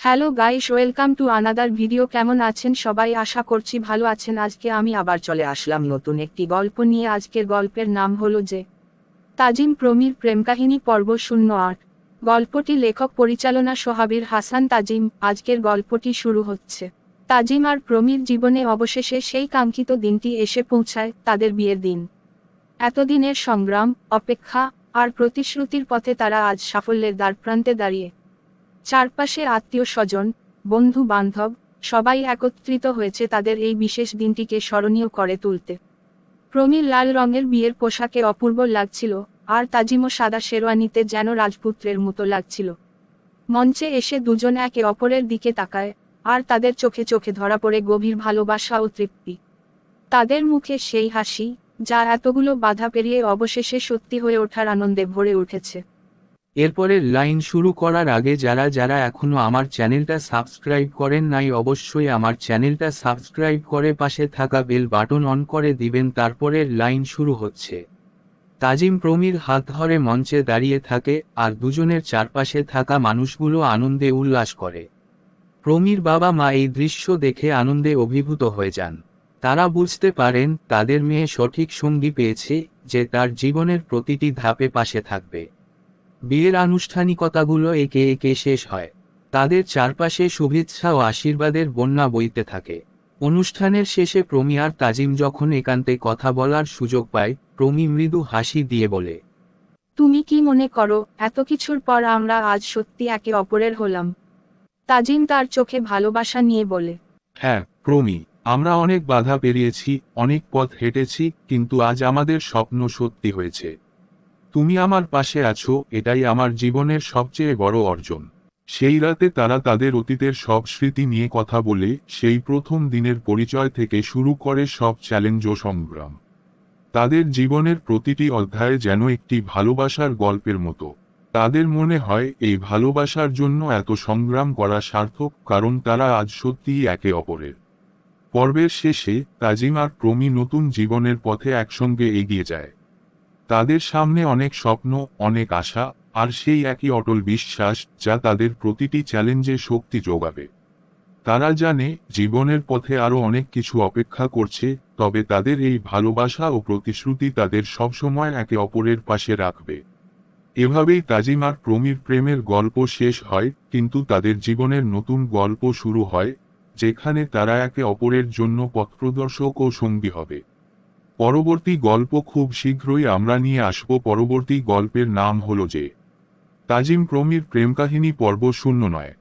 Hello guys, welcome to another video. কেমন আছেন সবাই? আশা করছি ভালো আছেন। আজকে আমি আবার চলে আসলাম নতুন একটি গল্প নিয়ে। আজকের গল্পের নাম হলো যে তাজিম প্রমির প্রেমকাহিনী পর্ব 08। গল্পটি লেখক পরিচালনা সোহাবীর হাসান তাজিম। আজকের গল্পটি শুরু হচ্ছে। তাজিম আর প্রমির জীবনে অবশেষে সেই কাঙ্ক্ষিত দিনটি এসে পৌঁছায়, তাদের বিয়ের দিন। এতদিনের সংগ্রাম, অপেক্ষা আর প্রতিশ্রুতির পথে তারা আজ সাফল্যের দ্বারপ্রান্তে দাঁড়িয়ে। চারপাশে আত্মীয় স্বজন, বন্ধু বান্ধব সবাই একত্রিত হয়েছে তাদের এই বিশেষ দিনটিকে স্মরণীয় করে তুলতে। প্রমির লাল রঙের বিয়ের পোশাকে অপূর্ব লাগছিল, আর তাজিমও সাদা শেরওয়ানিতে যেন রাজপুত্রের মতো লাগছিল। মঞ্চে এসে দুজন একে অপরের দিকে তাকায়, আর তাদের চোখে চোখে ধরা পড়ে গভীর ভালোবাসা ও তৃপ্তি। তাদের মুখে সেই হাসি, যা এতগুলো বাধা পেরিয়ে অবশেষে সত্যি হয়ে ওঠার আনন্দে ভরে উঠেছে। এরপরের লাইন শুরু করার আগে যারা যারা এখনো আমার চ্যানেলটা সাবস্ক্রাইব করেন নাই, অবশ্যই আমার চ্যানেলটা সাবস্ক্রাইব করে পাশে থাকা বেল বাটন অন করে দিবেন। তারপরের লাইন শুরু হচ্ছে। তাজিম প্রমির হাত ধরে মঞ্চে দাঁড়িয়ে থাকে, আর দুজনের চারপাশে থাকা মানুষগুলো আনন্দে উল্লাস করে। প্রমির বাবা মা এই দৃশ্য দেখে আনন্দে অভিভূত হয়ে যান। তারা বুঝতে পারেন তাদের মেয়ে সঠিক সঙ্গী পেয়েছে, যে তার জীবনের প্রতিটি ধাপে পাশে থাকবে। বিয়ের আনুষ্ঠানিকতাগুলো একে একে শেষ হয়। তাদের চারপাশে শুভেচ্ছা ও আশীর্বাদের বন্যা বইতে থাকে। অনুষ্ঠানের শেষে প্রমি আর তাজিম যখন একান্তে কথা বলার সুযোগ পায়, প্রমি মৃদু হাসি দিয়ে বলে, তুমি কি মনে করো এত কিছুর পর আমরা আজ সত্যি একে অপরের হলাম? তাজিম তার চোখে ভালোবাসা নিয়ে বলে। হ্যাঁ প্রমি, আমরা অনেক বাধা পেরিয়েছি, অনেক পথ হেঁটেছি, কিন্তু আজ আমাদের স্বপ্ন সত্যি হয়েছে। তুমি আমার পাশে আছো, এটাই আমার জীবনের সবচেয়ে বড় অর্জন। সেই রাতে তারা তাদের অতীতের সব স্মৃতি নিয়ে কথা বলে, সেই প্রথম দিনের পরিচয় থেকে শুরু করে সব চ্যালেঞ্জ ও সংগ্রাম। তাদের জীবনের প্রতিটি অধ্যায় যেন একটি ভালোবাসার গল্পের মতো। তাদের মনে হয় এই ভালোবাসার জন্য এত সংগ্রাম করা সার্থক, কারণ তারা আজ সত্যিই একে অপরের। পর্বের শেষে তাজিম আর প্রমি নতুন জীবনের পথে একসঙ্গে এগিয়ে যায়। তাদের সামনে অনেক স্বপ্ন, অনেক আশা, আর সেই একই অটল বিশ্বাস যা তাদের প্রতিটি চ্যালেঞ্জে শক্তি যোগাবে। তারা জানে জীবনের পথে আরও অনেক কিছু অপেক্ষা করছে, তবে তাদের এই ভালোবাসা ও প্রতিশ্রুতি তাদের সবসময় একে অপরের পাশে রাখবে। এভাবেই তাজিম আর প্রমির প্রেমের গল্প শেষ হয়, কিন্তু তাদের জীবনের নতুন গল্প শুরু হয়, যেখানে তারা একে অপরের জন্য পথপ্রদর্শক ও সঙ্গী হবে। পরবর্তী গল্প খুব শীঘ্রই আমরা নিয়ে আসব। পরবর্তী গল্পের নাম হলো যে তাজিম প্রমির প্রেমকাহিনী পর্ব 09।